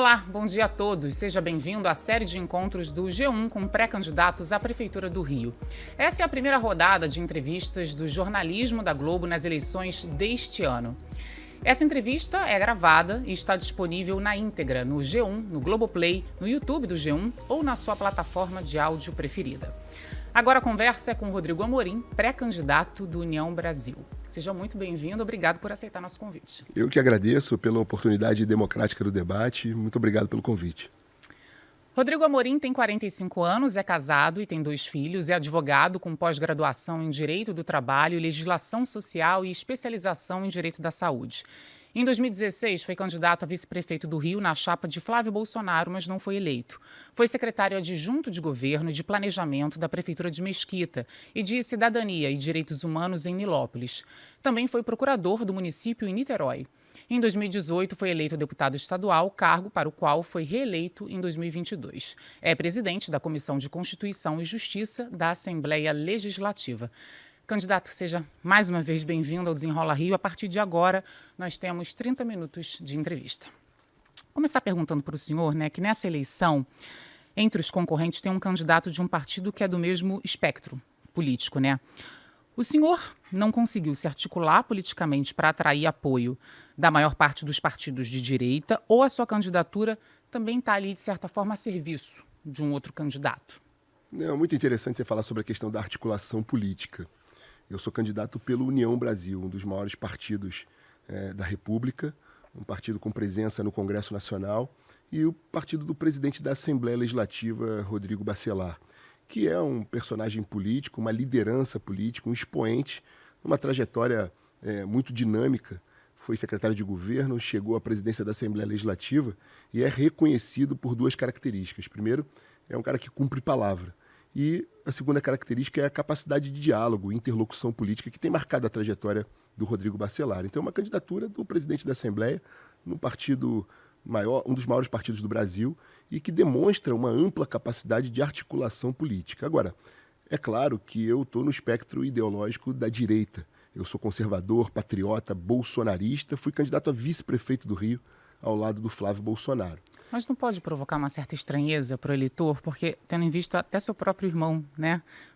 Olá, bom dia a todos. Seja bem-vindo à série de encontros do G1 com pré-candidatos à Prefeitura do Rio. Essa é a primeira rodada de entrevistas do jornalismo da Globo nas eleições deste ano. Essa entrevista é gravada e está disponível na íntegra no G1, no Globoplay, no YouTube do G1 ou na sua plataforma de áudio preferida. Agora a conversa é com Rodrigo Amorim, pré-candidato do União Brasil. Seja muito bem-vindo, obrigado por aceitar nosso convite. Eu que agradeço pela oportunidade democrática do debate, muito obrigado pelo convite. Rodrigo Amorim tem 45 anos, é casado e tem 2 filhos, é advogado com pós-graduação em Direito do Trabalho, Legislação Social e especialização em Direito da Saúde. Em 2016, foi candidato a vice-prefeito do Rio na chapa de Flávio Bolsonaro, mas não foi eleito. Foi secretário adjunto de governo e de planejamento da Prefeitura de Mesquita e de Cidadania e Direitos Humanos em Nilópolis. Também foi procurador do município em Niterói. Em 2018, foi eleito deputado estadual, cargo para o qual foi reeleito em 2022. É presidente da Comissão de Constituição e Justiça da Assembleia Legislativa. Candidato, seja mais uma vez bem-vindo ao Desenrola Rio. A partir de agora, nós temos 30 minutos de entrevista. Vou começar perguntando para o senhor, que nessa eleição, entre os concorrentes, tem um candidato de um partido que é do mesmo espectro político, O senhor não conseguiu se articular politicamente para atrair apoio da maior parte dos partidos de direita, ou a sua candidatura também está ali, de certa forma, a serviço de um outro candidato? É muito interessante você falar sobre a questão da articulação política. Eu sou candidato pelo União Brasil, um dos maiores partidos da República, um partido com presença no Congresso Nacional, e o partido do presidente da Assembleia Legislativa, Rodrigo Bacelar, que é um personagem político, uma liderança política, um expoente, uma trajetória muito dinâmica. Foi secretário de governo, chegou à presidência da Assembleia Legislativa e é reconhecido por 2 características. Primeiro, é um cara que cumpre palavra. E a segunda característica é a capacidade de diálogo, interlocução política, que tem marcado a trajetória do Rodrigo Bacelar. Então, é uma candidatura do presidente da Assembleia, num partido maior, um dos maiores partidos do Brasil, e que demonstra uma ampla capacidade de articulação política. Agora, é claro que eu estou no espectro ideológico da direita. Eu sou conservador, patriota, bolsonarista, fui candidato a vice-prefeito do Rio, ao lado do Flávio Bolsonaro. Mas não pode provocar uma certa estranheza para o eleitor, porque, tendo em vista até seu próprio irmão,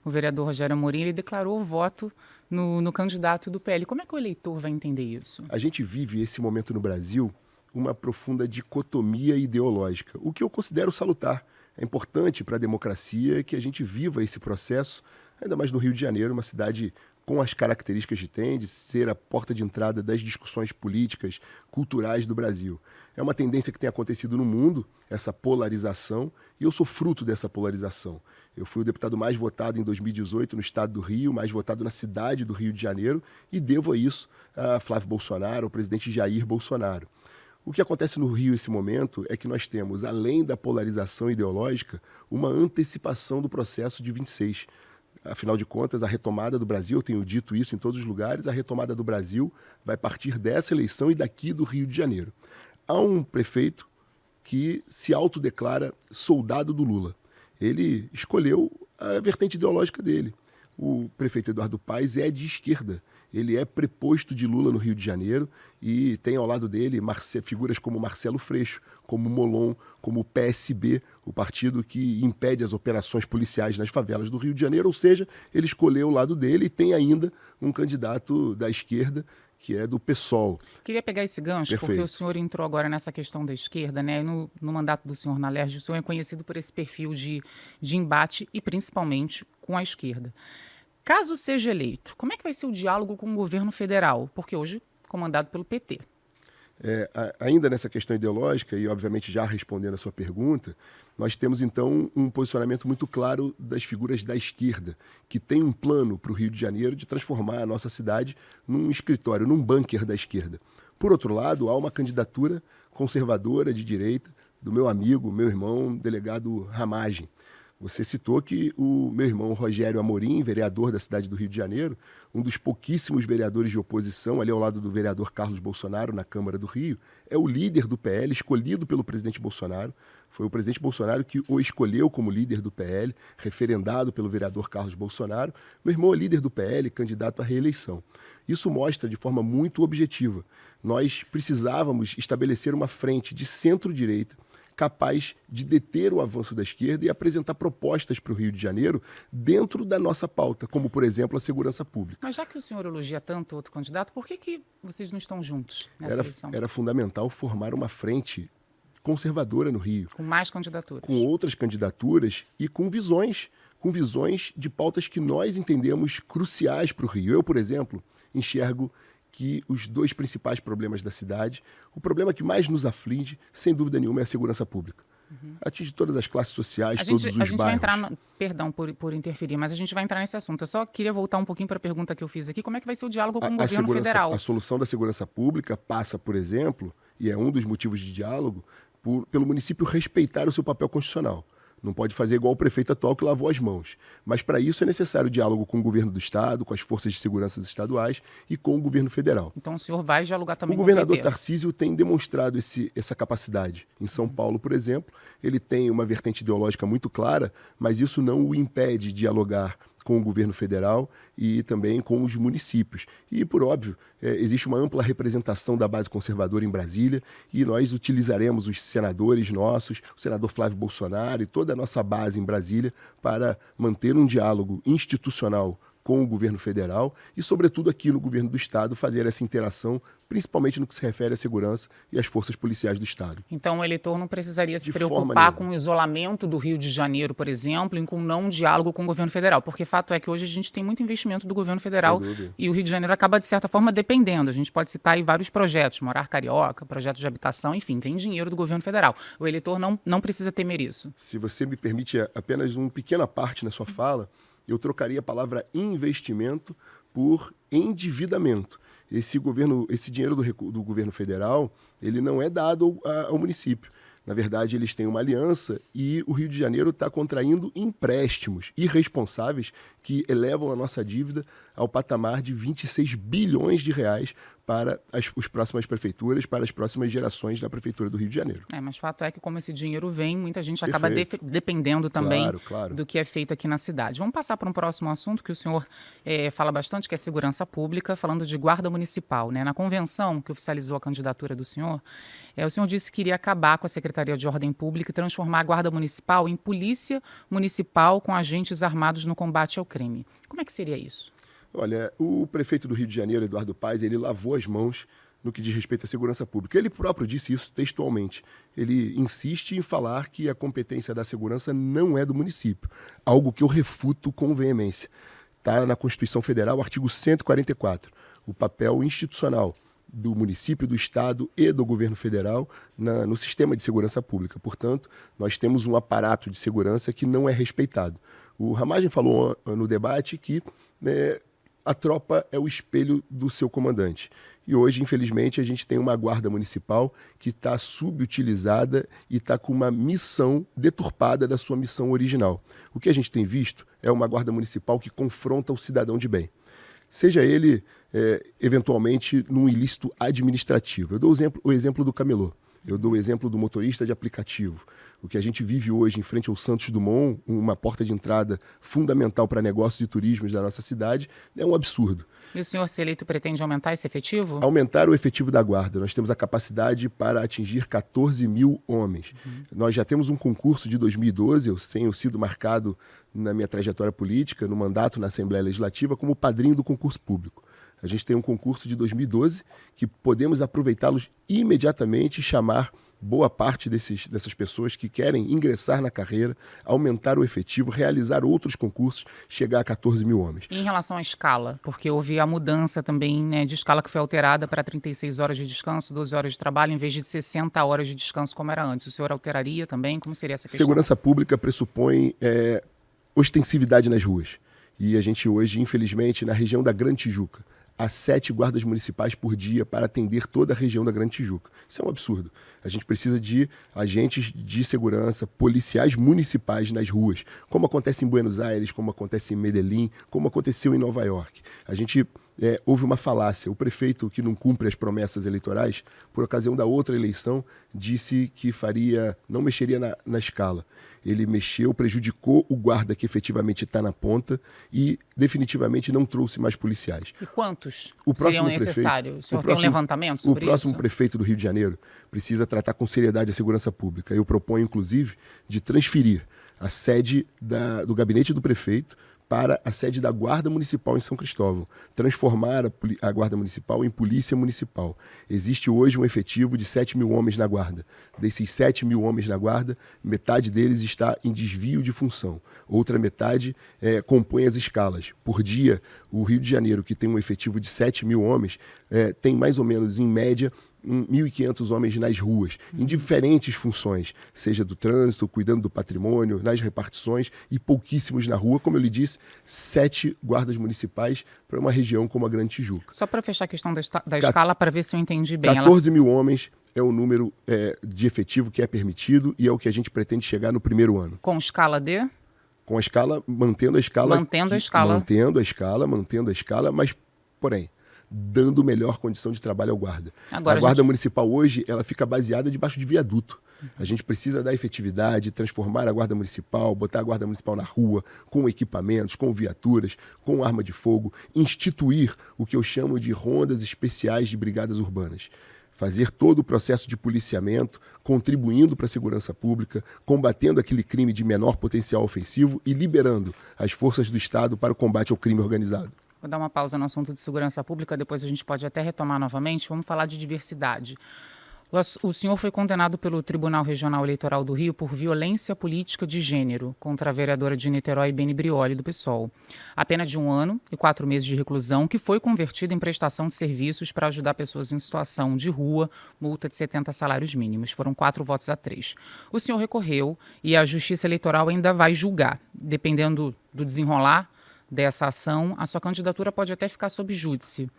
o vereador Rogério Amorim, ele declarou o voto no candidato do PL. Como é que o eleitor vai entender isso? A gente vive esse momento no Brasil uma profunda dicotomia ideológica, o que eu considero salutar. É importante para a democracia que a gente viva esse processo, ainda mais no Rio de Janeiro, uma cidade com as características que tem, de ser a porta de entrada das discussões políticas, culturais do Brasil. É uma tendência que tem acontecido no mundo, essa polarização, e eu sou fruto dessa polarização. Eu fui o deputado mais votado em 2018 no estado do Rio, mais votado na cidade do Rio de Janeiro, e devo isso a Flávio Bolsonaro, ao presidente Jair Bolsonaro. O que acontece no Rio nesse momento é que nós temos, além da polarização ideológica, uma antecipação do processo de 26. Afinal de contas, a retomada do Brasil, eu tenho dito isso em todos os lugares, a retomada do Brasil vai partir dessa eleição e daqui do Rio de Janeiro. Há um prefeito que se autodeclara soldado do Lula. Ele escolheu a vertente ideológica dele. O prefeito Eduardo Paes é de esquerda. Ele é preposto de Lula no Rio de Janeiro e tem ao lado dele figuras como Marcelo Freixo, como Molon, como o PSB, o partido que impede as operações policiais nas favelas do Rio de Janeiro. Ou seja, ele escolheu o lado dele e tem ainda um candidato da esquerda, que é do PSOL. Queria pegar esse gancho, Perfeito. Porque o senhor entrou agora nessa questão da esquerda, No mandato do senhor na LERJ, o senhor é conhecido por esse perfil de embate e principalmente com a esquerda. Caso seja eleito, como é que vai ser o diálogo com o governo federal? Porque hoje, comandado pelo PT. Ainda nessa questão ideológica, e obviamente já respondendo a sua pergunta, nós temos então um posicionamento muito claro das figuras da esquerda, que tem um plano para o Rio de Janeiro de transformar a nossa cidade num escritório, num bunker da esquerda. Por outro lado, há uma candidatura conservadora de direita do meu amigo, meu irmão, delegado Ramagem. Você citou que o meu irmão Rogério Amorim, vereador da cidade do Rio de Janeiro, um dos pouquíssimos vereadores de oposição, ali ao lado do vereador Carlos Bolsonaro, na Câmara do Rio, é o líder do PL, escolhido pelo presidente Bolsonaro. Foi o presidente Bolsonaro que o escolheu como líder do PL, referendado pelo vereador Carlos Bolsonaro. Meu irmão é líder do PL, candidato à reeleição. Isso mostra de forma muito objetiva. Nós precisávamos estabelecer uma frente de centro-direita capaz de deter o avanço da esquerda e apresentar propostas para o Rio de Janeiro dentro da nossa pauta, como, por exemplo, a segurança pública. Mas já que o senhor elogia tanto outro candidato, por que vocês não estão juntos nessa eleição? Era fundamental formar uma frente conservadora no Rio. Com mais candidaturas. Com outras candidaturas e com visões de pautas que nós entendemos cruciais para o Rio. Eu, por exemplo, enxergo que os dois principais problemas da cidade, o problema que mais nos aflige, sem dúvida nenhuma, é a segurança pública. Atinge todas as classes sociais, todos os bairros. A gente vai entrar, perdão por interferir, mas a gente vai entrar nesse assunto. Eu só queria voltar um pouquinho para a pergunta que eu fiz aqui. Como é que vai ser o diálogo com o governo federal? A solução da segurança pública passa, por exemplo, e é um dos motivos de diálogo, pelo município respeitar o seu papel constitucional. Não pode fazer igual o prefeito atual que lavou as mãos. Mas para isso é necessário diálogo com o governo do Estado, com as forças de segurança estaduais e com o governo federal. Então o senhor vai dialogar também com o governador Tarcísio tem demonstrado essa capacidade. Em São Paulo, por exemplo, ele tem uma vertente ideológica muito clara, mas isso não o impede de dialogar com o governo federal e também com os municípios. E, por óbvio, existe uma ampla representação da base conservadora em Brasília e nós utilizaremos os senadores nossos, o senador Flávio Bolsonaro e toda a nossa base em Brasília para manter um diálogo institucional com o governo federal e, sobretudo, aqui no governo do Estado, fazer essa interação, principalmente no que se refere à segurança e às forças policiais do Estado. Então, o eleitor não precisaria se preocupar com o isolamento do Rio de Janeiro, por exemplo, e com não diálogo com o governo federal, porque fato é que hoje a gente tem muito investimento do governo federal e o Rio de Janeiro acaba, de certa forma, dependendo. A gente pode citar aí vários projetos, Morar Carioca, projetos de habitação, enfim, vem dinheiro do governo federal. O eleitor não precisa temer isso. Se você me permite apenas uma pequena parte na sua fala, eu trocaria a palavra investimento por endividamento. Esse dinheiro do governo federal, ele não é dado ao município. Na verdade, eles têm uma aliança e o Rio de Janeiro está contraindo empréstimos irresponsáveis que elevam a nossa dívida ao patamar de 26 bilhões de reais para as próximas prefeituras, para as próximas gerações da Prefeitura do Rio de Janeiro. Mas fato é que como esse dinheiro vem, muita gente acaba dependendo também do que é feito aqui na cidade. Vamos passar para um próximo assunto que o senhor fala bastante, que é segurança pública, falando de guarda municipal. Na convenção que oficializou a candidatura do senhor, o senhor disse que iria acabar com a Secretaria de Ordem Pública e transformar a guarda municipal em polícia municipal com agentes armados no combate ao crime. Como é que seria isso? Olha, o prefeito do Rio de Janeiro, Eduardo Paes, ele lavou as mãos no que diz respeito à segurança pública. Ele próprio disse isso textualmente. Ele insiste em falar que a competência da segurança não é do município, algo que eu refuto com veemência. Está na Constituição Federal, artigo 144, o papel institucional do município, do Estado e do governo federal no sistema de segurança pública. Portanto, nós temos um aparato de segurança que não é respeitado. O Ramagem falou no debate que a tropa é o espelho do seu comandante. E hoje, infelizmente, a gente tem uma guarda municipal que está subutilizada e está com uma missão deturpada da sua missão original. O que a gente tem visto é uma guarda municipal que confronta o cidadão de bem. Seja ele, eventualmente, num ilícito administrativo. Eu dou o exemplo do camelô. Eu dou o exemplo do motorista de aplicativo. O que a gente vive hoje em frente ao Santos Dumont, uma porta de entrada fundamental para negócios e turismos da nossa cidade, é um absurdo. E o senhor, se eleito, pretende aumentar esse efetivo? Aumentar o efetivo da guarda. Nós temos a capacidade para atingir 14 mil homens. Nós já temos um concurso de 2012, eu tenho sido marcado na minha trajetória política, no mandato na Assembleia Legislativa, como padrinho do concurso público. A gente tem um concurso de 2012 que podemos aproveitá-los imediatamente e chamar boa parte dessas pessoas que querem ingressar na carreira, aumentar o efetivo, realizar outros concursos, chegar a 14 mil homens. E em relação à escala, porque houve a mudança também de escala que foi alterada para 36 horas de descanso, 12 horas de trabalho, em vez de 60 horas de descanso como era antes. O senhor alteraria também? Como seria essa questão? Segurança pública pressupõe ostensividade nas ruas. E a gente hoje, infelizmente, na região da Grande Tijuca, há 7 guardas municipais por dia para atender toda a região da Grande Tijuca. Isso é um absurdo. A gente precisa de agentes de segurança, policiais municipais nas ruas, como acontece em Buenos Aires, como acontece em Medellín, como aconteceu em Nova York. A gente houve uma falácia. O prefeito, que não cumpre as promessas eleitorais, por ocasião da outra eleição, disse que não mexeria na escala. Ele mexeu, prejudicou o guarda que efetivamente está na ponta e definitivamente não trouxe mais policiais. E quantos seriam necessários? O senhor tem um levantamento sobre isso? O próximo prefeito do Rio de Janeiro precisa tratar com seriedade a segurança pública. Eu proponho, inclusive, de transferir a sede do gabinete do prefeito para a sede da Guarda Municipal em São Cristóvão, transformar a Guarda Municipal em Polícia Municipal. Existe hoje um efetivo de 7 mil homens na Guarda. Desses 7 mil homens na Guarda, metade deles está em desvio de função. Outra metade compõe as escalas. Por dia, o Rio de Janeiro, que tem um efetivo de 7 mil homens, tem mais ou menos, em média, 1.500 homens nas ruas, em diferentes funções, seja do trânsito, cuidando do patrimônio, nas repartições, e pouquíssimos na rua, como eu lhe disse, 7 guardas municipais para uma região como a Grande Tijuca. Só para fechar a questão da escala, para ver se eu entendi bem. 14 mil homens é o número de efetivo que é permitido e é o que a gente pretende chegar no primeiro ano. Com escala de? Com a escala, mantendo a escala. Mantendo a escala, mas, porém, dando melhor condição de trabalho ao guarda. Agora, a Guarda Municipal hoje, ela fica baseada debaixo de viaduto. A gente precisa dar efetividade, transformar a Guarda Municipal, botar a Guarda Municipal na rua, com equipamentos, com viaturas, com arma de fogo, instituir o que eu chamo de rondas especiais de brigadas urbanas. Fazer todo o processo de policiamento, contribuindo para a segurança pública, combatendo aquele crime de menor potencial ofensivo e liberando as forças do Estado para o combate ao crime organizado. Vou dar uma pausa no assunto de segurança pública, depois a gente pode até retomar novamente. Vamos falar de diversidade. O senhor foi condenado pelo Tribunal Regional Eleitoral do Rio por violência política de gênero contra a vereadora de Niterói, Beni Brioli, do PSOL. A pena de 1 ano e 4 meses de reclusão, que foi convertida em prestação de serviços para ajudar pessoas em situação de rua, multa de 70 salários mínimos. Foram 4 votos a 3. O senhor recorreu e a Justiça Eleitoral ainda vai julgar. Dependendo do desenrolar dessa ação, a sua candidatura pode até ficar sob júdice.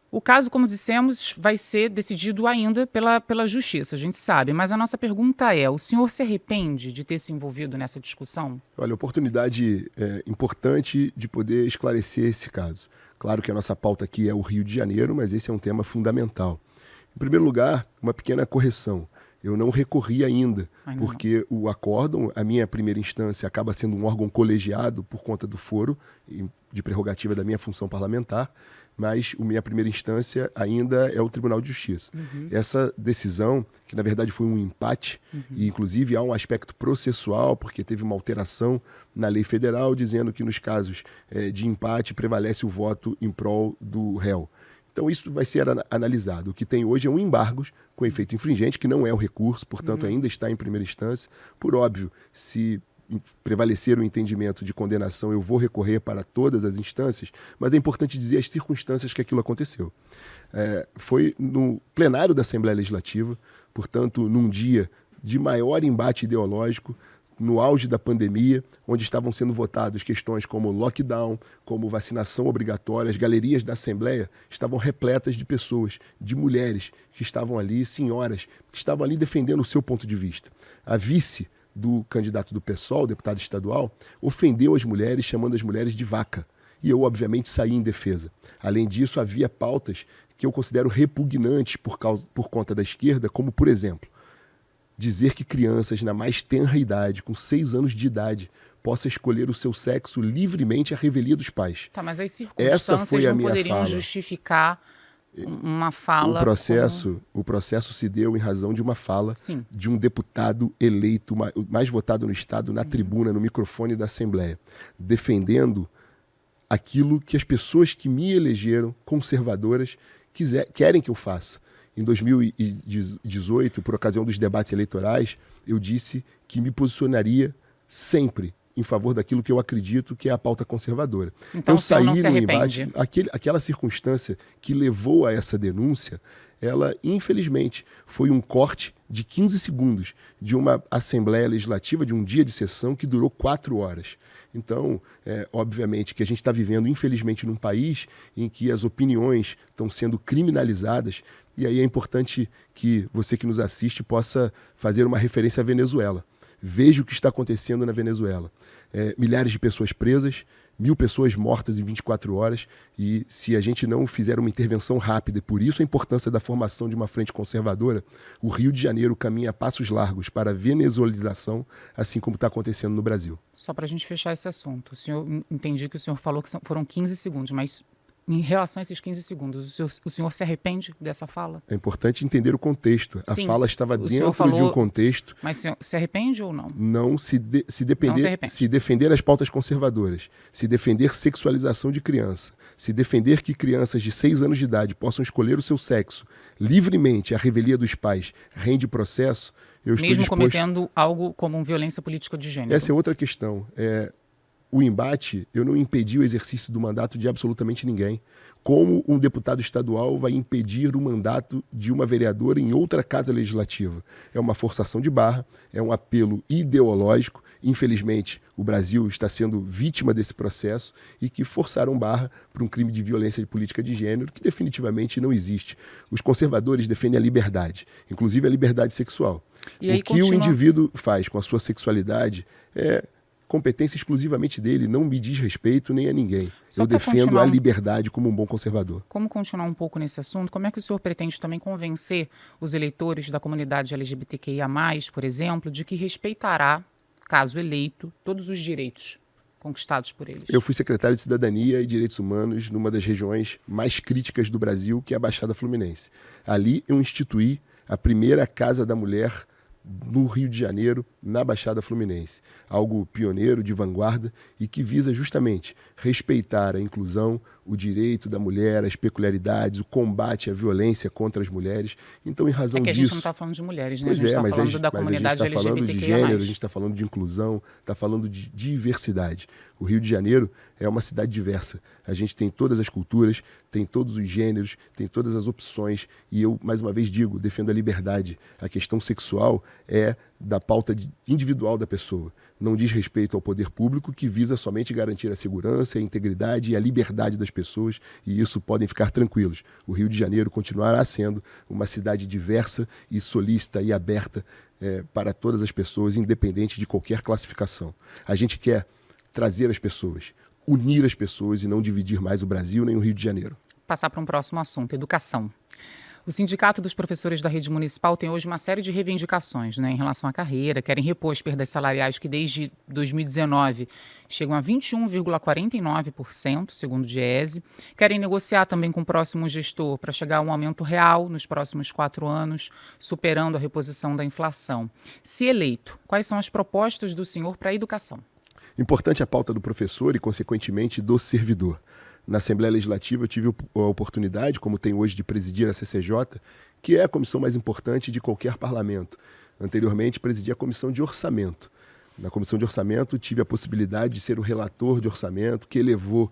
O caso, como dissemos, vai ser decidido ainda pela Justiça, a gente sabe. Mas a nossa pergunta é, o senhor se arrepende de ter se envolvido nessa discussão? Olha, oportunidade importante de poder esclarecer esse caso. Claro que a nossa pauta aqui é o Rio de Janeiro, mas esse é um tema fundamental. Em primeiro lugar, uma pequena correção. Eu não recorri ainda, porque o acórdão, a minha primeira instância, acaba sendo um órgão colegiado por conta do foro, de prerrogativa da minha função parlamentar, mas a minha primeira instância ainda é o Tribunal de Justiça. Essa decisão, que na verdade foi um empate, e inclusive há um aspecto processual, porque teve uma alteração na lei federal, dizendo que nos casos de empate prevalece o voto em prol do réu. Então isso vai ser analisado. O que tem hoje é um embargo com efeito infringente, que não é o recurso, portanto ainda está em primeira instância. Por óbvio, se prevalecer o entendimento de condenação, eu vou recorrer para todas as instâncias, mas é importante dizer as circunstâncias que aquilo aconteceu. Foi no plenário da Assembleia Legislativa, portanto, num dia de maior embate ideológico, no auge da pandemia, onde estavam sendo votadas questões como lockdown, como vacinação obrigatória. As galerias da Assembleia estavam repletas de pessoas, de mulheres que estavam ali, senhoras, que estavam ali defendendo o seu ponto de vista. A vice do candidato do PSOL, deputado estadual, ofendeu as mulheres, chamando as mulheres de vaca. E eu, obviamente, saí em defesa. Além disso, havia pautas que eu considero repugnantes por conta da esquerda, como, por exemplo, dizer que crianças na mais tenra idade, com 6 anos de idade, possa escolher o seu sexo livremente à revelia dos pais. Tá, mas as circunstâncias não poderiam justificar uma fala... O processo se deu em razão de uma fala de um deputado eleito, mais votado no Estado, na tribuna, no microfone da Assembleia, defendendo aquilo que as pessoas que me elegeram, conservadoras, querem que eu faça. Em 2018, por ocasião dos debates eleitorais, eu disse que me posicionaria sempre em favor daquilo que eu acredito que é a pauta conservadora. Então, eu saí não se no arrepende? embate, aquela circunstância que levou a essa denúncia, ela, infelizmente, foi um corte de 15 segundos de uma Assembleia Legislativa, de um dia de sessão que durou 4 horas. Então, obviamente, que a gente está vivendo, infelizmente, num país em que as opiniões estão sendo criminalizadas, e aí é importante que você que nos assiste possa fazer uma referência à Venezuela. Veja o que está acontecendo na Venezuela. Milhares de pessoas presas, 1.000 pessoas mortas em 24 horas, e se a gente não fizer uma intervenção rápida, e por isso a importância da formação de uma frente conservadora, o Rio de Janeiro caminha a passos largos para a venezuelização, assim como está acontecendo no Brasil. Só para a gente fechar esse assunto, entendi que o senhor falou que foram 15 segundos, mas em relação a esses 15 segundos, o senhor se arrepende dessa fala? É importante entender o contexto. A Sim, fala estava dentro falou, de um contexto. Mas o senhor se arrepende ou não? Não arrepende. Se defender as pautas conservadoras, se defender sexualização de criança, se defender que crianças de 6 anos de idade possam escolher o seu sexo livremente à revelia dos pais, rende processo, eu estou Mesmo disposto... cometendo algo como violência política de gênero. Essa é outra questão. O embate, eu não impedi o exercício do mandato de absolutamente ninguém. Como um deputado estadual vai impedir o mandato de uma vereadora em outra casa legislativa? É uma forçação de barra, é um apelo ideológico. Infelizmente, o Brasil está sendo vítima desse processo e que forçaram barra para um crime de violência política de gênero que definitivamente não existe. Os conservadores defendem a liberdade, inclusive a liberdade sexual. O que o indivíduo faz com a sua sexualidade é competência exclusivamente dele, não me diz respeito nem a ninguém. Eu defendo a liberdade como um bom conservador. Como continuar um pouco nesse assunto, como é que o senhor pretende também convencer os eleitores da comunidade LGBTQIA+, por exemplo, de que respeitará, caso eleito, todos os direitos conquistados por eles? Eu fui secretário de Cidadania e Direitos Humanos numa das regiões mais críticas do Brasil, que é a Baixada Fluminense. Ali eu instituí a primeira Casa da Mulher no Rio de Janeiro, na Baixada Fluminense. Algo pioneiro, de vanguarda e que visa justamente respeitar a inclusão, o direito da mulher, as peculiaridades, o combate à violência contra as mulheres. Então, em razão disso... É que a gente não está falando de mulheres, né? Pois a gente está falando da comunidade LGBTQIA+. A gente está falando de gênero, a gente está falando de inclusão, está falando de diversidade. O Rio de Janeiro é uma cidade diversa. A gente tem todas as culturas, tem todos os gêneros, tem todas as opções. E eu, mais uma vez, digo, defendo a liberdade. A questão sexual é da pauta individual da pessoa. Não diz respeito ao poder público, que visa somente garantir a segurança, a integridade e a liberdade das pessoas, e isso podem ficar tranquilos. O Rio de Janeiro continuará sendo uma cidade diversa e solícita e aberta para todas as pessoas, independente de qualquer classificação. A gente quer trazer as pessoas, unir as pessoas e não dividir mais o Brasil nem o Rio de Janeiro. Passar para um próximo assunto, educação. O Sindicato dos Professores da Rede Municipal tem hoje uma série de reivindicações, em relação à carreira, querem repor as perdas salariais que desde 2019 chegam a 21,49%, segundo o Diese, querem negociar também com o próximo gestor para chegar a um aumento real nos próximos 4 anos, superando a reposição da inflação. Se eleito, quais são as propostas do senhor para a educação? Importante a pauta do professor e, consequentemente, do servidor. Na Assembleia Legislativa eu tive a oportunidade, como tenho hoje, de presidir a CCJ, que é a comissão mais importante de qualquer parlamento. Anteriormente presidi a Comissão de Orçamento. Na Comissão de Orçamento tive a possibilidade de ser o relator de orçamento que elevou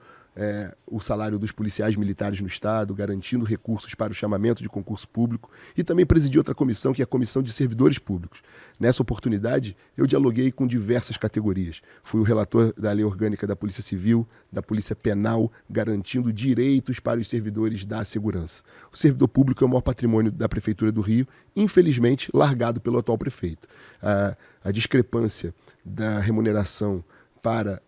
o salário dos policiais militares no Estado, garantindo recursos para o chamamento de concurso público, e também presidi outra comissão, que é a Comissão de Servidores Públicos. Nessa oportunidade, eu dialoguei com diversas categorias. Fui o relator da Lei Orgânica da Polícia Civil, da Polícia Penal, garantindo direitos para os servidores da segurança. O servidor público é o maior patrimônio da Prefeitura do Rio, infelizmente largado pelo atual prefeito. A discrepância da remuneração para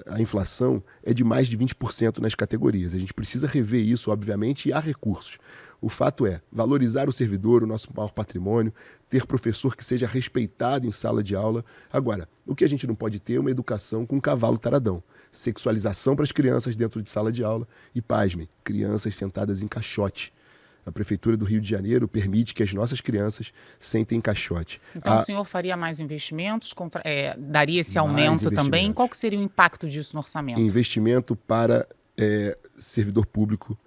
a inflação é de mais de 20% nas categorias. A gente precisa rever isso, obviamente, e há recursos. O fato é valorizar o servidor, o nosso maior patrimônio, ter professor que seja respeitado em sala de aula. Agora, o que a gente não pode ter é uma educação com cavalo taradão. Sexualização para as crianças dentro de sala de aula e, pasmem, crianças sentadas em caixote. A Prefeitura do Rio de Janeiro permite que as nossas crianças sentem em caixote. Então o senhor faria mais investimentos, daria esse aumento também? Qual que seria o impacto disso no orçamento? Investimento para servidor público,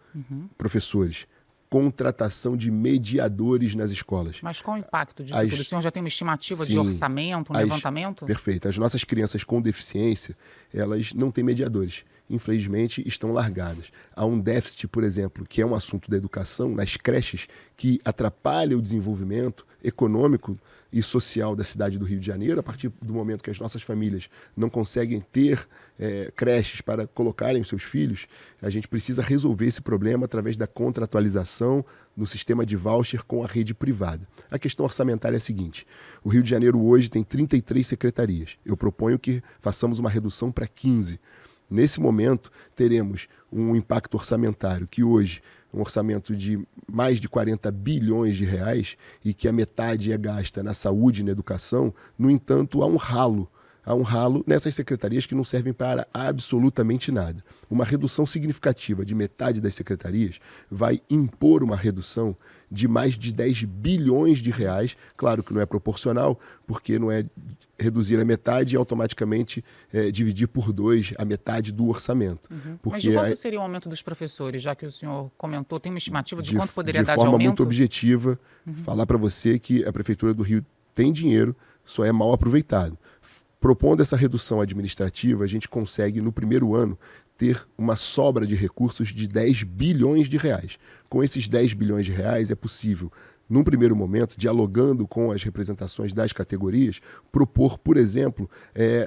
professores. Contratação de mediadores nas escolas. Mas qual o impacto disso tudo? O senhor já tem uma estimativa de orçamento, um levantamento? Perfeito. As nossas crianças com deficiência, elas não têm mediadores. Infelizmente, estão largadas. Há um déficit, por exemplo, que é um assunto da educação, nas creches, que atrapalha o desenvolvimento. econômico e social da cidade do Rio de Janeiro, a partir do momento que as nossas famílias não conseguem ter creches para colocarem os seus filhos, a gente precisa resolver esse problema através da contratualização no sistema de voucher com a rede privada. A questão orçamentária é a seguinte: o Rio de Janeiro hoje tem 33 secretarias. Eu proponho que façamos uma redução para 15. Nesse momento, teremos um impacto orçamentário que hoje um orçamento de mais de 40 bilhões de reais e que a metade é gasta na saúde e na educação. No entanto, há um ralo nessas secretarias que não servem para absolutamente nada. Uma redução significativa de metade das secretarias vai impor uma redução de mais de 10 bilhões de reais. Claro que não é proporcional, porque não é reduzir a metade e automaticamente dividir por 2 a metade do orçamento. Porque Mas de quanto seria o aumento dos professores, já que o senhor comentou? Tem uma estimativa de quanto poderia dar de forma aumento? muito objetiva, falar para você que a Prefeitura do Rio tem dinheiro, só é mal aproveitado. Propondo essa redução administrativa, a gente consegue, no primeiro ano, ter uma sobra de recursos de 10 bilhões de reais. Com esses 10 bilhões de reais, é possível, num primeiro momento, dialogando com as representações das categorias, propor, por exemplo,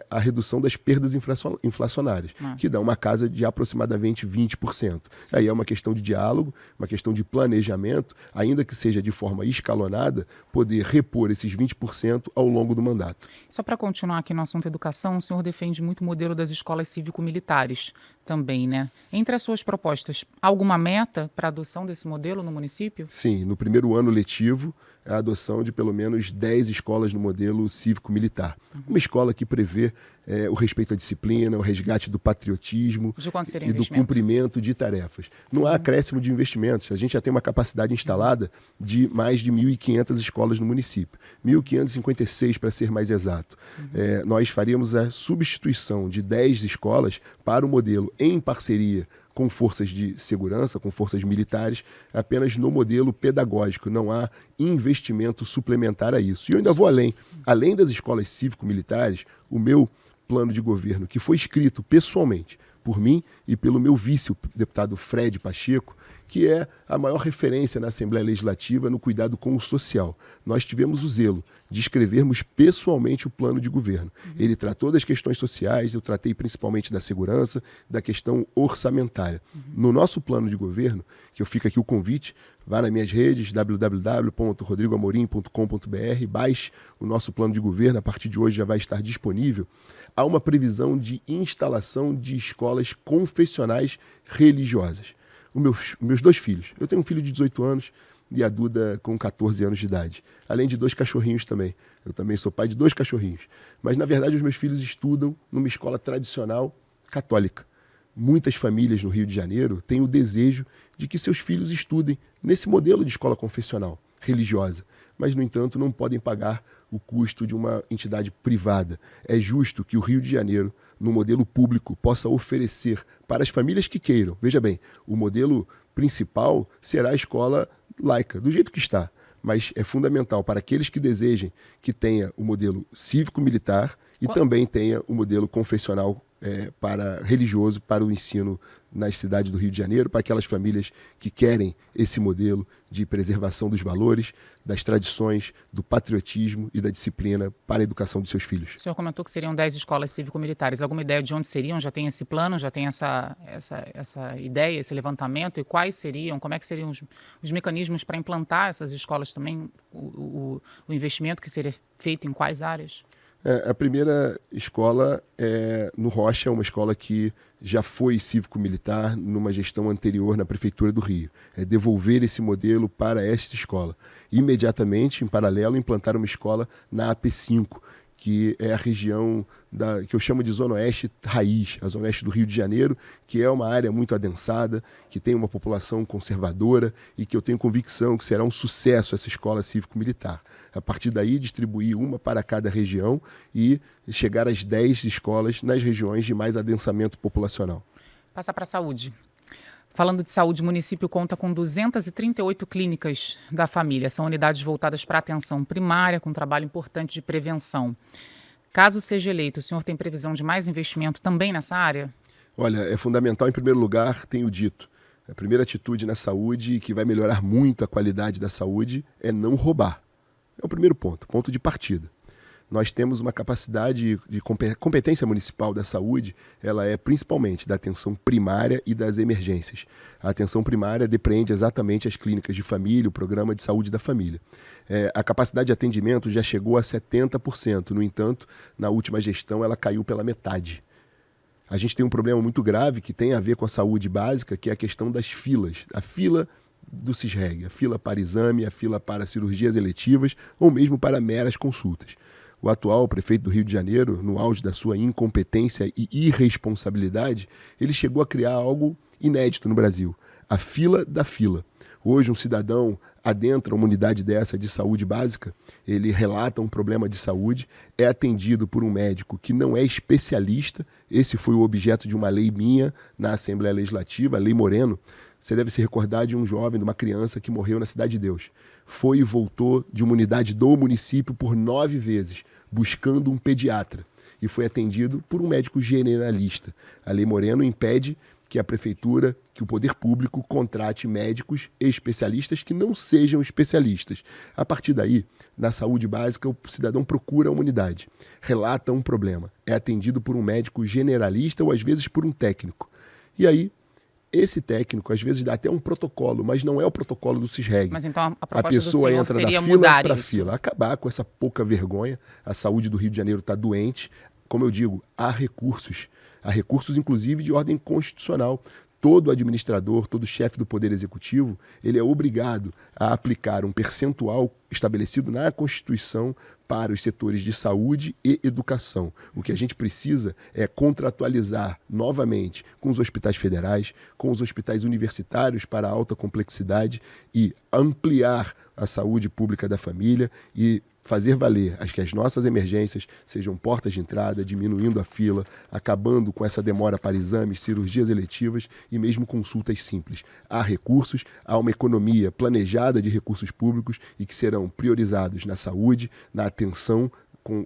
a redução das perdas inflacionárias, que dá uma casa de aproximadamente 20%. Sim. Aí é uma questão de diálogo, uma questão de planejamento, ainda que seja de forma escalonada, poder repor esses 20% ao longo do mandato. Só para continuar aqui no assunto educação, o senhor defende muito o modelo das escolas cívico-militares também, né? Entre as suas propostas, alguma meta para a adoção desse modelo no município? Sim, no primeiro ano letivo, a adoção de pelo menos 10 escolas no modelo cívico-militar. Uma escola que prevê o respeito à disciplina, o resgate do patriotismo e do cumprimento de tarefas. Não há acréscimo de investimentos. A gente já tem uma capacidade instalada de mais de 1.500 escolas no município. 1.556, para ser mais exato. Nós faríamos a substituição de 10 escolas para o modelo em parceria com forças de segurança, com forças militares, apenas no modelo pedagógico. Não há investimento suplementar a isso. E eu ainda vou além. Além das escolas cívico-militares, o meu plano de governo, que foi escrito pessoalmente por mim e pelo meu vice, o deputado Fred Pacheco, que é a maior referência na Assembleia Legislativa no cuidado com o social. Nós tivemos o zelo de escrevermos pessoalmente o plano de governo. Ele tratou das questões sociais, eu tratei principalmente da segurança, da questão orçamentária. No nosso plano de governo, que eu fico aqui o convite, vá nas minhas redes, www.rodrigoamorim.com.br, baixe o nosso plano de governo, a partir de hoje já vai estar disponível. Há uma previsão de instalação de escolas confessionais religiosas. Meus 2 filhos. Eu tenho um filho de 18 anos e a Duda com 14 anos de idade. Além de 2 cachorrinhos também. Eu também sou pai de 2 cachorrinhos. Mas, na verdade, os meus filhos estudam numa escola tradicional católica. Muitas famílias no Rio de Janeiro têm o desejo de que seus filhos estudem nesse modelo de escola confessional religiosa. Mas, no entanto, não podem pagar o custo de uma entidade privada. É justo que o Rio de Janeiro, no modelo público, possa oferecer para as famílias que queiram. Veja bem, o modelo principal será a escola laica, do jeito que está. Mas é fundamental para aqueles que desejem que tenha o modelo cívico-militar e também tenha o modelo confessional para religioso para o ensino nas cidades do Rio de Janeiro, para aquelas famílias que querem esse modelo de preservação dos valores, das tradições, do patriotismo e da disciplina para a educação de seus filhos. O senhor comentou que seriam 10 escolas cívico-militares. Alguma ideia de onde seriam? Já tem esse plano? Já tem essa ideia, esse levantamento? E quais seriam? Como é que seriam os mecanismos para implantar essas escolas também? O investimento que seria feito em quais áreas? A primeira escola no Rocha, uma escola que já foi cívico-militar numa gestão anterior na Prefeitura do Rio. É devolver esse modelo para esta escola. Imediatamente, em paralelo, implantar uma escola na AP5, que é a região que eu chamo de Zona Oeste Raiz, a Zona Oeste do Rio de Janeiro, que é uma área muito adensada, que tem uma população conservadora e que eu tenho convicção que será um sucesso essa escola cívico-militar. A partir daí, distribuir uma para cada região e chegar às 10 escolas nas regiões de mais adensamento populacional. Passar para a saúde. Falando de saúde, o município conta com 238 clínicas da família. São unidades voltadas para a atenção primária, com um trabalho importante de prevenção. Caso seja eleito, o senhor tem previsão de mais investimento também nessa área? Olha, é fundamental, em primeiro lugar, tenho dito, a primeira atitude na saúde que vai melhorar muito a qualidade da saúde é não roubar. É o primeiro ponto, ponto de partida. Nós temos uma capacidade de competência municipal da saúde, ela é principalmente da atenção primária e das emergências. A atenção primária depreende exatamente as clínicas de família, o programa de saúde da família. A capacidade de atendimento já chegou a 70%, no entanto, na última gestão ela caiu pela metade. A gente tem um problema muito grave que tem a ver com a saúde básica, que é a questão das filas. A fila do CISREG, a fila para exame, a fila para cirurgias eletivas ou mesmo para meras consultas. O atual prefeito do Rio de Janeiro, no auge da sua incompetência e irresponsabilidade, ele chegou a criar algo inédito no Brasil, a fila da fila. Hoje, um cidadão adentra uma unidade dessa de saúde básica, ele relata um problema de saúde, é atendido por um médico que não é especialista. Esse foi o objeto de uma lei minha na Assembleia Legislativa, a Lei Moreno. Você deve se recordar de um jovem, de uma criança que morreu na Cidade de Deus. Foi e voltou de uma unidade do município por 9 vezes, buscando um pediatra. E foi atendido por um médico generalista. A Lei Moreno impede que a prefeitura, que o poder público contrate médicos especialistas que não sejam especialistas. A partir daí, na saúde básica, o cidadão procura uma unidade, relata um problema, é atendido por um médico generalista ou às vezes por um técnico. E aí, esse técnico às vezes dá até um protocolo, mas não é o protocolo do CISREG. Mas então a proposta pessoa do senhor entra seria da fila mudar para isso? fila, acabar com essa pouca vergonha. A saúde do Rio de Janeiro está doente. Como eu digo, há recursos inclusive de ordem constitucional. Todo administrador, todo chefe do Poder Executivo, ele é obrigado a aplicar um percentual estabelecido na Constituição para os setores de saúde e educação. O que a gente precisa é contratualizar novamente com os hospitais federais, com os hospitais universitários para alta complexidade e ampliar a saúde pública da família e fazer valer que as nossas emergências sejam portas de entrada, diminuindo a fila, acabando com essa demora para exames, cirurgias eletivas e mesmo consultas simples. Há recursos, há uma economia planejada de recursos públicos e que serão priorizados na saúde, na atenção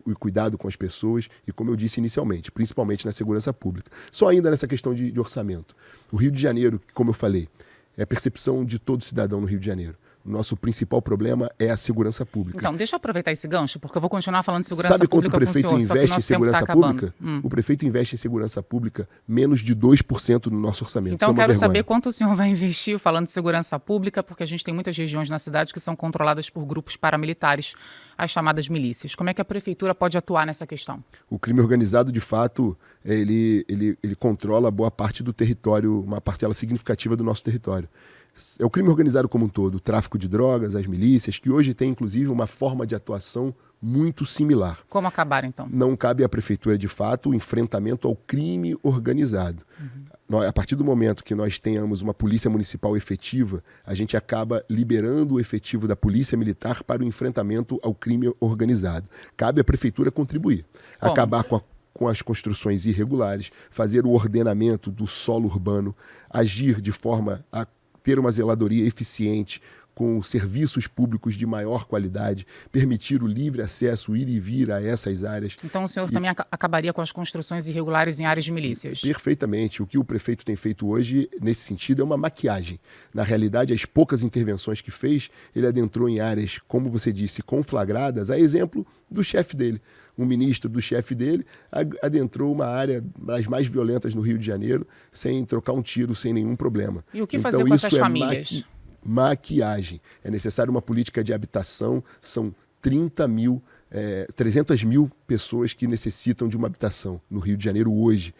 e cuidado com as pessoas e, como eu disse inicialmente, principalmente na segurança pública. Só ainda nessa questão de orçamento. O Rio de Janeiro, como eu falei, é a percepção de todo cidadão no Rio de Janeiro. O nosso principal problema é a segurança pública. Então, deixa eu aproveitar esse gancho, porque eu vou continuar falando de segurança Sabe quanto pública o prefeito com o senhor, investe em segurança pública? O prefeito investe em segurança pública menos de 2% do nosso orçamento. Então, eu quero vergonha. saber quanto o senhor vai investir falando de segurança pública, porque a gente tem muitas regiões na cidade que são controladas por grupos paramilitares, as chamadas milícias. Como é que a prefeitura pode atuar nessa questão? O crime organizado, de fato, ele controla boa parte do território, uma parcela significativa do nosso território. É o crime organizado como um todo, o tráfico de drogas, as milícias, que hoje tem, inclusive, uma forma de atuação muito similar. Como acabar, então? Não cabe à prefeitura, de fato, o enfrentamento ao crime organizado. A partir do momento que nós tenhamos uma polícia municipal efetiva, a gente acaba liberando o efetivo da polícia militar para o enfrentamento ao crime organizado. Cabe à prefeitura contribuir. Como? Acabar com as construções irregulares, fazer o ordenamento do solo urbano, agir de forma a ter uma zeladoria eficiente, com serviços públicos de maior qualidade, permitir o livre acesso, ir e vir a essas áreas. Então o senhor também acabaria com as construções irregulares em áreas de milícias? Perfeitamente. O que o prefeito tem feito hoje, nesse sentido, é uma maquiagem. Na realidade, as poucas intervenções que fez, ele adentrou em áreas, como você disse, conflagradas, a exemplo do chefe dele. Um ministro do chefe dele adentrou uma área das mais violentas no Rio de Janeiro, sem trocar um tiro, sem nenhum problema. E o que fazer com essas famílias? Maquiagem. É necessário uma política de habitação, são 300 mil pessoas que necessitam de uma habitação no Rio de Janeiro hoje,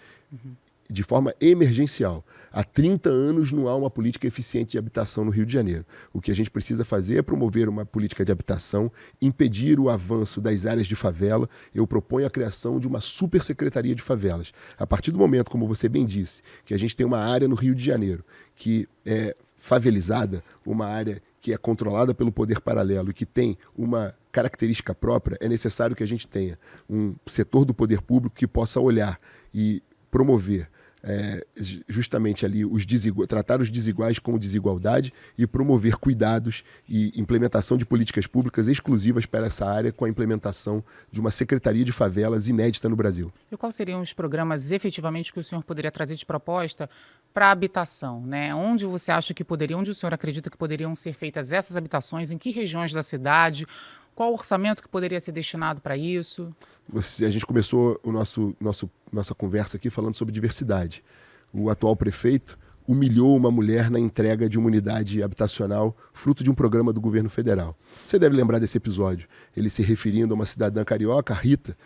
de forma emergencial. Há 30 anos não há uma política eficiente de habitação no Rio de Janeiro. O que a gente precisa fazer é promover uma política de habitação, impedir o avanço das áreas de favela. Eu proponho a criação de uma supersecretaria de favelas. A partir do momento, como você bem disse, que a gente tem uma área no Rio de Janeiro que é favelizada, uma área que é controlada pelo poder paralelo e que tem uma característica própria, é necessário que a gente tenha um setor do poder público que possa olhar e promover justamente ali tratar os desiguais com desigualdade e promover cuidados e implementação de políticas públicas exclusivas para essa área com a implementação de uma secretaria de favelas inédita no Brasil. E quais seriam os programas efetivamente que o senhor poderia trazer de proposta para a habitação, né? Onde você acha que onde o senhor acredita que poderiam ser feitas essas habitações, em que regiões da cidade? Qual o orçamento que poderia ser destinado para isso? A gente começou nossa conversa aqui falando sobre diversidade. O atual prefeito humilhou uma mulher na entrega de uma unidade habitacional, fruto de um programa do governo federal. Você deve lembrar desse episódio. Ele se referindo a uma cidadã carioca, a Rita,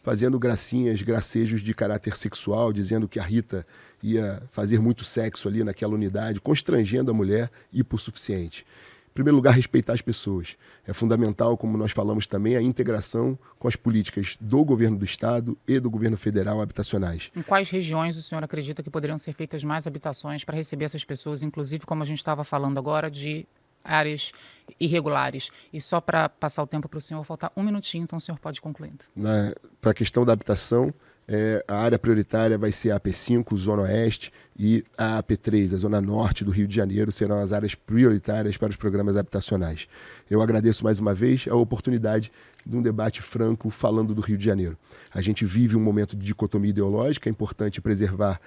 fazendo gracejos de caráter sexual, dizendo que a Rita ia fazer muito sexo ali naquela unidade, constrangendo a mulher hipossuficiente. Em primeiro lugar, respeitar as pessoas. É fundamental, como nós falamos também, a integração com as políticas do governo do Estado e do governo federal habitacionais. Em quais regiões o senhor acredita que poderiam ser feitas mais habitações para receber essas pessoas, inclusive, como a gente estava falando agora, de áreas irregulares? E só para passar o tempo para o senhor, faltar um minutinho, então o senhor pode ir concluindo. Para a questão da habitação, a área prioritária vai ser a AP5, Zona Oeste, e a AP3, a Zona Norte do Rio de Janeiro, serão as áreas prioritárias para os programas habitacionais. Eu agradeço mais uma vez a oportunidade de um debate franco falando do Rio de Janeiro. A gente vive um momento de dicotomia ideológica, é importante preservar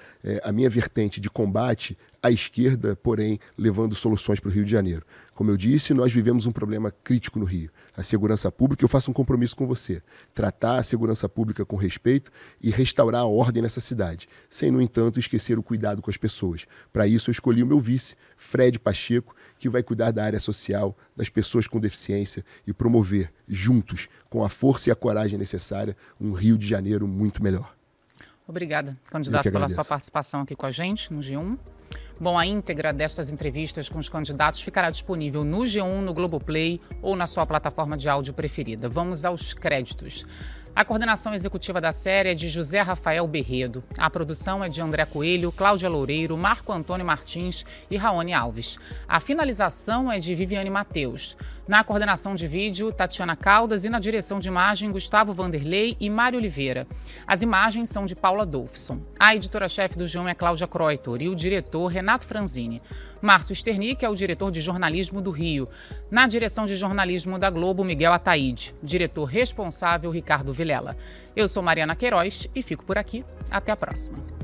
a minha vertente de combate à esquerda, porém levando soluções para o Rio de Janeiro. Como eu disse, nós vivemos um problema crítico no Rio. A segurança pública, eu faço um compromisso com você, tratar a segurança pública com respeito e restaurar a ordem nessa cidade, sem, no entanto, esquecer o cuidado com as pessoas. Para isso, eu escolhi o meu vice, Fred Pacheco, que vai cuidar da área social, das pessoas com deficiência e promover, juntos, com a força e a coragem necessária, um Rio de Janeiro muito melhor. Obrigada, candidato, pela sua participação aqui com a gente no G1. Bom, a íntegra destas entrevistas com os candidatos ficará disponível no G1, no Globoplay ou na sua plataforma de áudio preferida. Vamos aos créditos. A coordenação executiva da série é de José Rafael Berredo. A produção é de André Coelho, Cláudia Loureiro, Marco Antônio Martins e Raoni Alves. A finalização é de Viviane Mateus. Na coordenação de vídeo, Tatiana Caldas, e na direção de imagem, Gustavo Vanderlei e Mário Oliveira. As imagens são de Paula Dolfson. A editora-chefe do G1 é Cláudia Croitor e o diretor Renato Franzini. Márcio Sternick é o diretor de jornalismo do Rio. Na direção de jornalismo da Globo, Miguel Ataíde. Diretor responsável, Ricardo Vilela. Eu sou Mariana Queiroz e fico por aqui. Até a próxima.